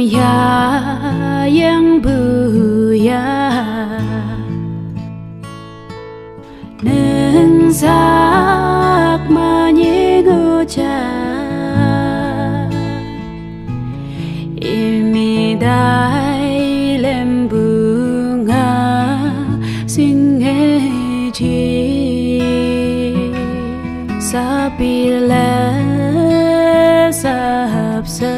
ya yang buya nâng sak menyengoja imidai lembunga singeji sapila sapse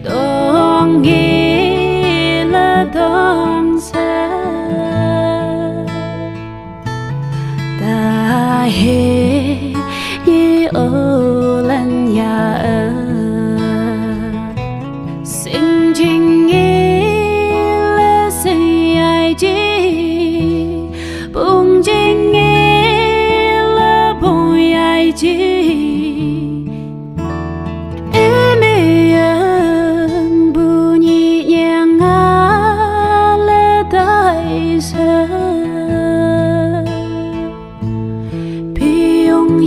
dong gila dong sa tahe ye olan ya sing jing la say ai ji bung jing la boy ai ji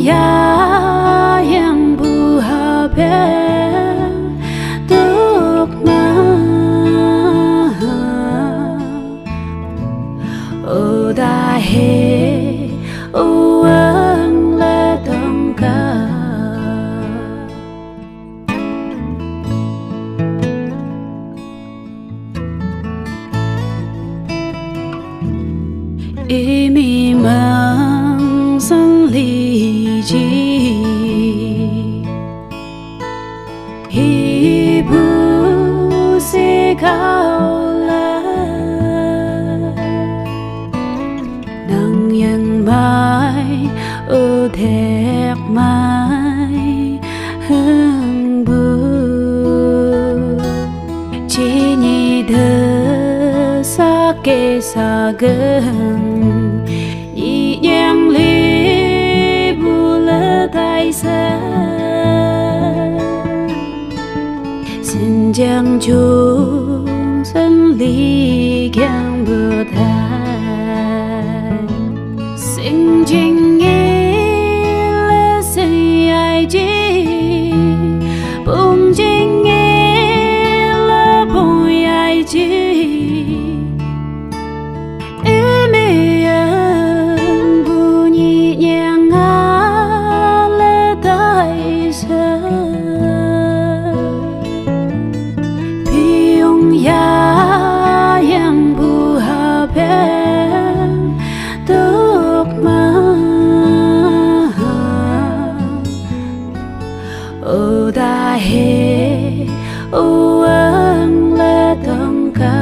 ya yang buhabe tuk na o da he o ang la dong ka imi mang sang li ji hi bu se cao la nang yang mai ở thẹt mai hương bu chỉ nhị thơ sa kê sa gần nhị nhàng li bu lơ tai sa xin chàng chung sân ly kang bờ thai xin chinh nghe lơ say ai chi bung chinh nghe lơ bùi ai chi ya yang buhabe tuk ma o da he o ang la dong ka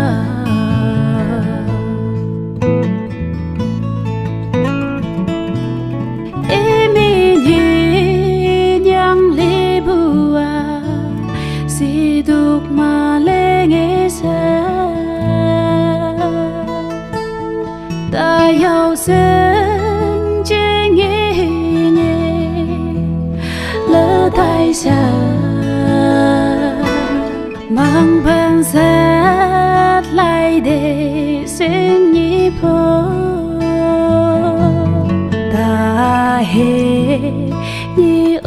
emi ni yang le bua si tuk ma le ta yêu sinh trên nhẹ lỡ tay xa mang bên sát lại để xin nhịp phố ta hề như